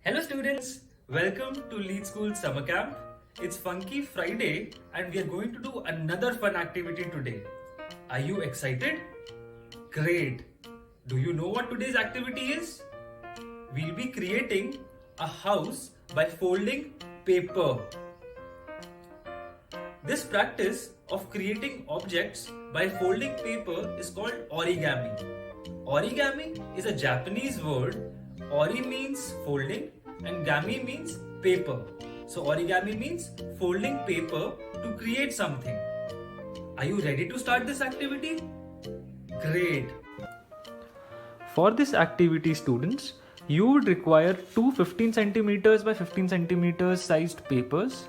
Hello students, welcome to Lead School Summer Camp. It's Funky Friday and we are going to do another fun activity today. Are you excited? Great! Do you know what today's activity is? We'll be creating a house by folding paper. This practice of creating objects by folding paper is called origami. Origami is a Japanese word. Ori means folding and gami means paper. So origami means folding paper to create something. Are you ready to start this activity? Great! For this activity, students, you would require two 15 centimeters by 15 centimeters sized papers.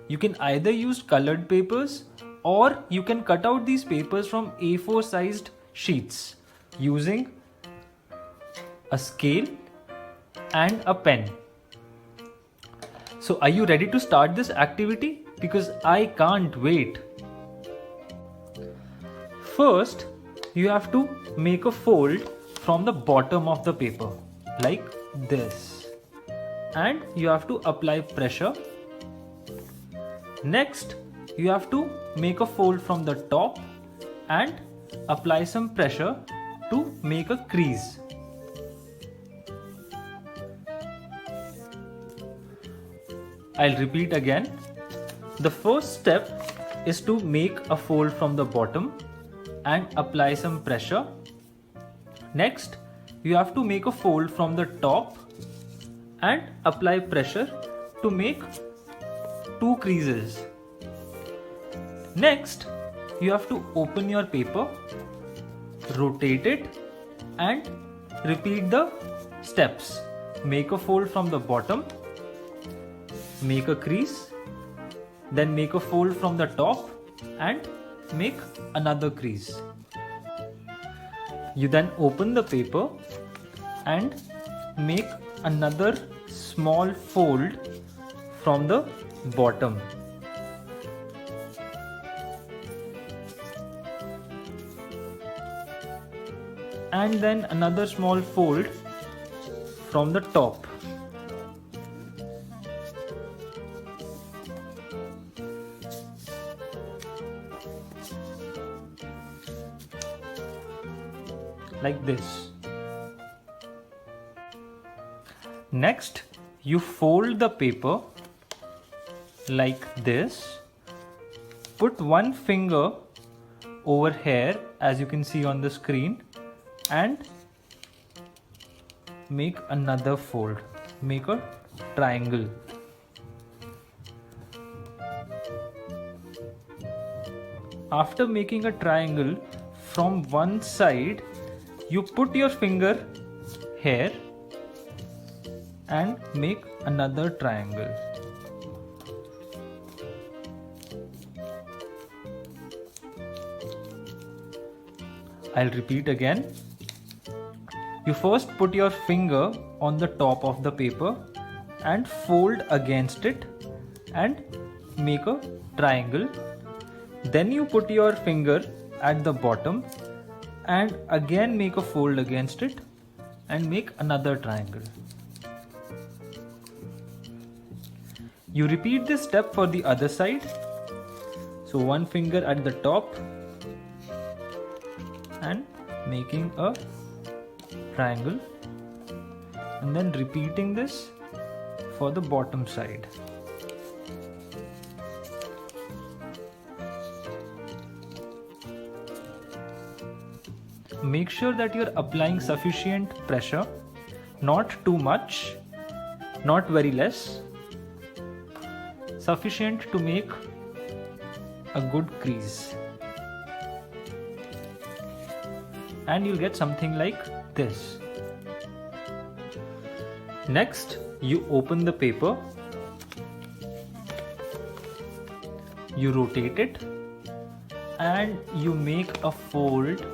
You can either use colored papers or you can cut out these papers from A4 sized sheets using a scale and a pen. So are you ready to start this activity? Because I can't wait. First, you have to make a fold from the bottom of the paper like this, and you have to apply pressure. Next, you have to make a fold from the top and apply some pressure to make a crease. I'll repeat again. The first step is to make a fold from the bottom and apply some pressure. Next, you have to make a fold from the top and apply pressure to make two creases. Next, you have to open your paper, rotate it and repeat the steps. Make a fold from the bottom, make a crease, then make a fold from the top and make another crease. You then open the paper and make another small fold from the bottom. And then another small fold from the top. Like this. Next, you fold the paper like this. Put one finger over here, as you can see on the screen, and make another fold. Make a triangle. After making a triangle from one side, you put your finger here and make another triangle. I'll repeat again. You first put your finger on the top of the paper and fold against it and make a triangle. Then you put your finger at the bottom and again make a fold against it and make another triangle. You repeat this step for the other side. So one finger at the top and making a triangle, and then repeating this for the bottom side. Make sure that you're applying sufficient pressure, not too much, not very less, sufficient to make a good crease. And you'll get something like this. Next, you open the paper, you rotate it, and you make a fold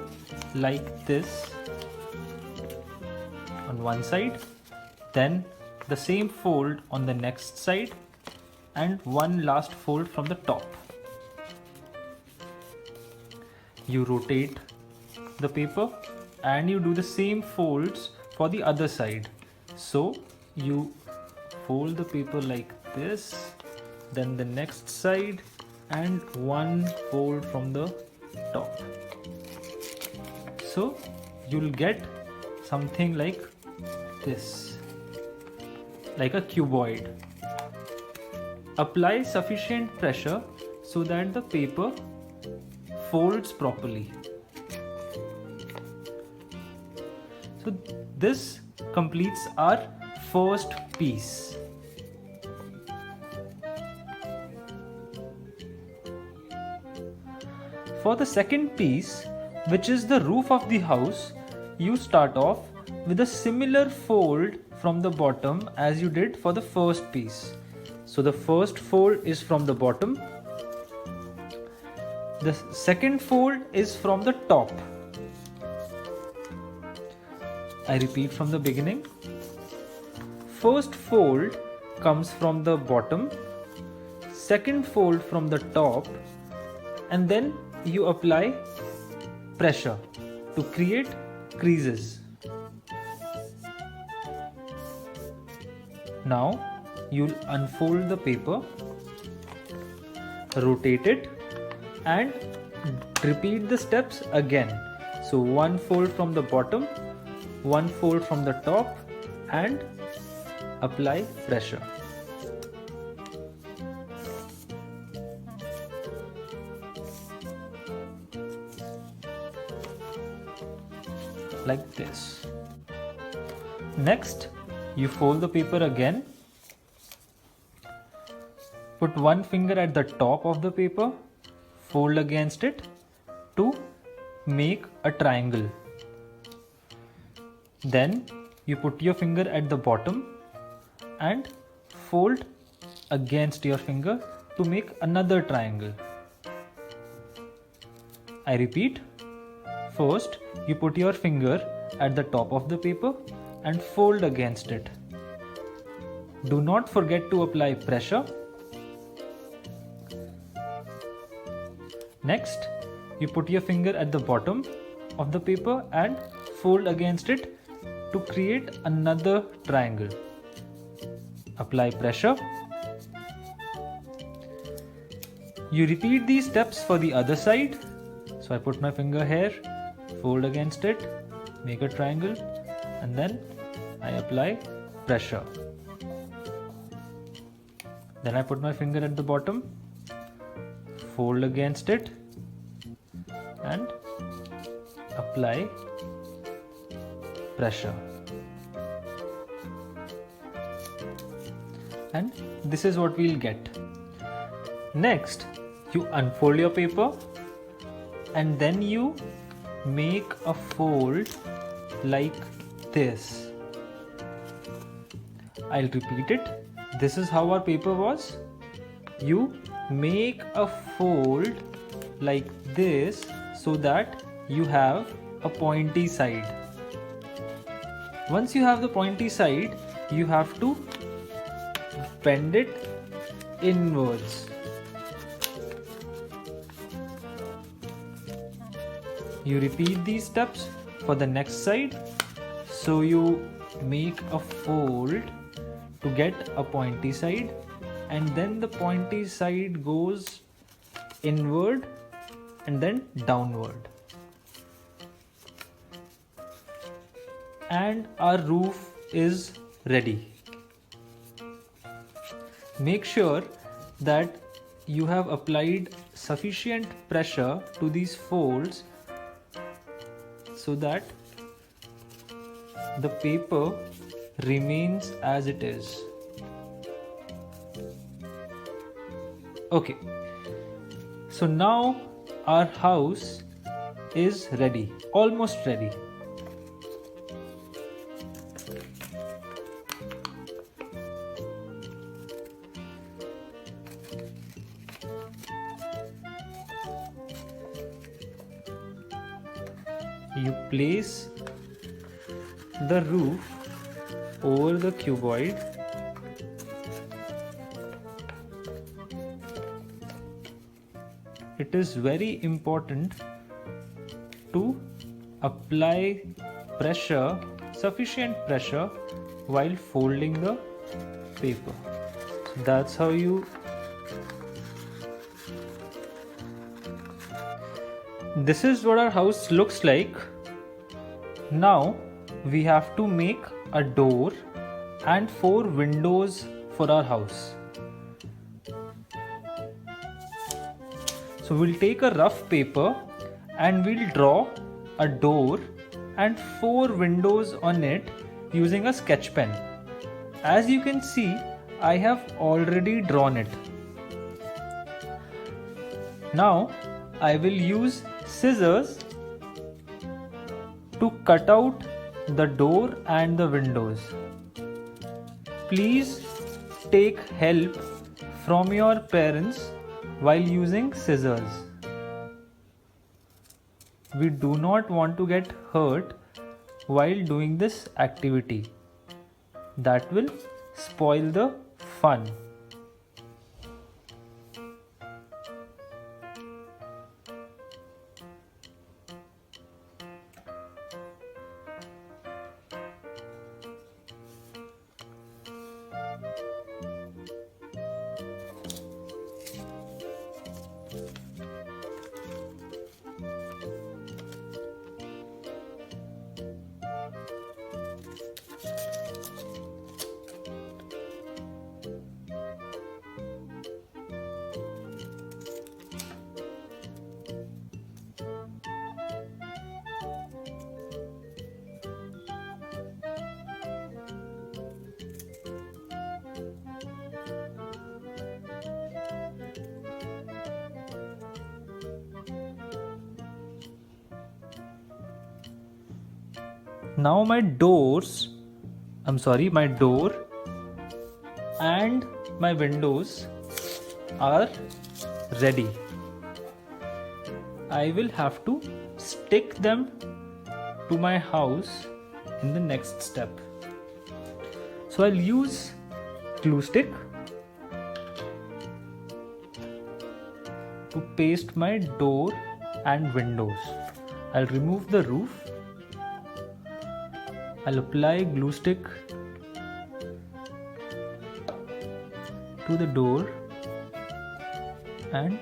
like this on one side, then the same fold on the next side, and one last fold from the top. You rotate the paper and you do the same folds for the other side. So you fold the paper like this, then the next side, and one fold from the top. So you'll get something like this, like a cuboid. Apply sufficient pressure so that the paper folds properly. So this completes our first piece. For the second piece, which is the roof of the house, you start off with a similar fold from the bottom as you did for the first piece. So the first fold is from the bottom. The second fold is from the top. I repeat from the beginning. First fold comes from the bottom, second fold from the top, and then you apply pressure to create creases. Now you'll unfold the paper, rotate it, and repeat the steps again. So one fold from the bottom, one fold from the top, and apply pressure. Like this. Next, you fold the paper again. Put one finger at the top of the paper, fold against it to make a triangle. Then you put your finger at the bottom and fold against your finger to make another triangle. I repeat. First, you put your finger at the top of the paper and fold against it. Do not forget to apply pressure. Next, you put your finger at the bottom of the paper and fold against it to create another triangle. Apply pressure. You repeat these steps for the other side. So I put my finger here, fold against it, make a triangle, and then I apply pressure. Then I put my finger at the bottom, fold against it, and apply pressure. And this is what we'll get. Next, you unfold your paper and then you make a fold like this. I'll repeat it. This is how our paper was. You make a fold like this so that you have a pointy side. Once you have the pointy side, you have to bend it inwards. You repeat these steps for the next side. So you make a fold to get a pointy side, and then the pointy side goes inward and then downward. And our roof is ready. Make sure that you have applied sufficient pressure to these folds so that the paper remains as it is. Okay, so now our house is ready, almost ready. You place the roof over the cuboid. It is very important to apply pressure, sufficient pressure, while folding the paper. So that's how you this is what our house looks like. Now we have to make a door and 4 windows for our house. So we'll take a rough paper and we'll draw a door and 4 windows on it using a sketch pen. As you can see, I have already drawn it. Now I will use scissors to cut out the door and the windows. Please take help from your parents while using scissors. We do not want to get hurt while doing this activity. That will spoil the fun. Now my door and my windows are ready. I will have to stick them to my house in the next step. So I'll use glue stick to paste my door and windows. I'll remove the roof. I'll apply glue stick to the door and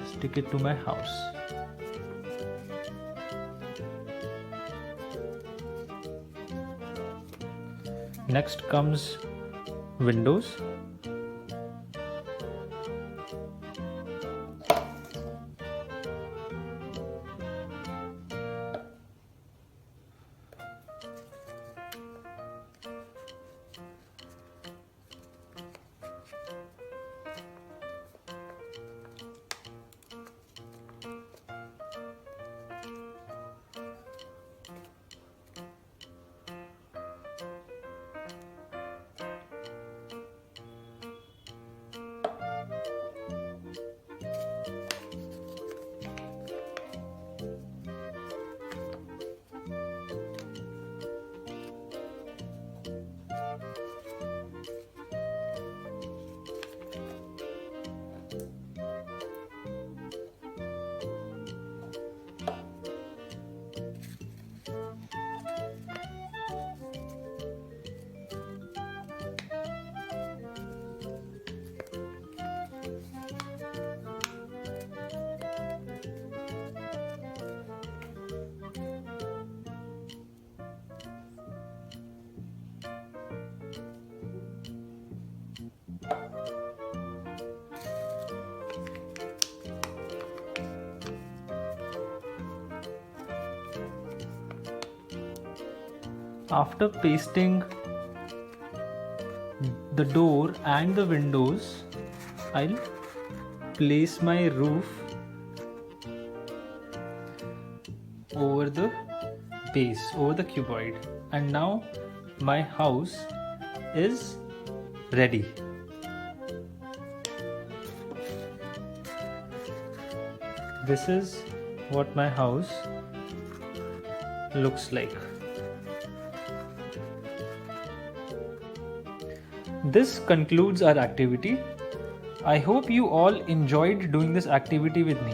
stick it to my house. Next comes windows. After pasting the door and the windows, I'll place my roof over the base, over the cuboid, and now my house is ready. This is what my house looks like. This concludes our activity. I hope you all enjoyed doing this activity with me.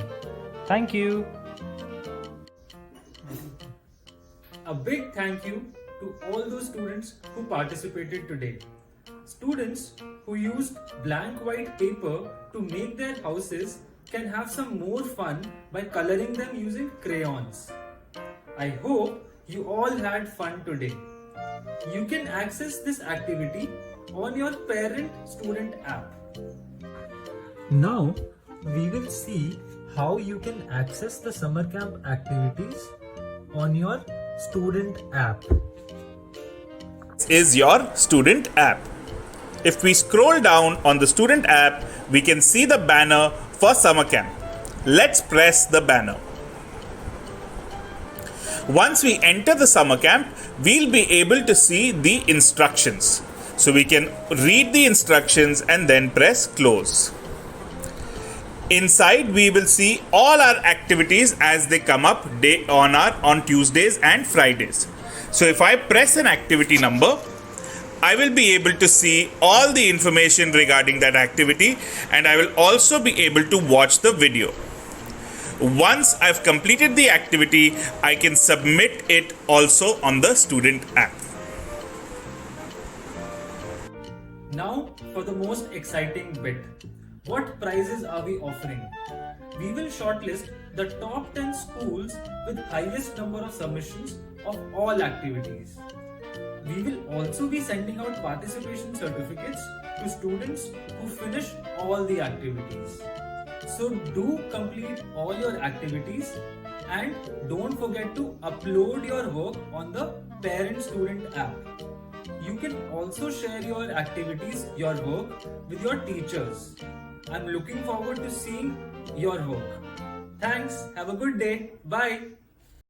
Thank you. A big thank you to all those students who participated today. Students who used blank white paper to make their houses can have some more fun by coloring them using crayons. I hope you all had fun today. You can access this activity on your parent-student app. Now, we will see how you can access the summer camp activities on your student app. Is your student app. If we scroll down on the student app, we can see the banner for summer camp. Let's press the banner. Once we enter the summer camp, we'll be able to see the instructions. So we can read the instructions and then press close. Inside, we will see all our activities as they come up on Tuesdays and Fridays. So if I press an activity number, I will be able to see all the information regarding that activity, and I will also be able to watch the video. Once I've completed the activity, I can submit it also on the student app. Now for the most exciting bit. What prizes are we offering? We will shortlist the top 10 schools with highest number of submissions of all activities. We will also be sending out participation certificates to students who finish all the activities. So do complete all your activities and don't forget to upload your work on the parent-student app. You can also share your activities, your work with your teachers. I'm looking forward to seeing your work. Thanks. Have a good day. Bye.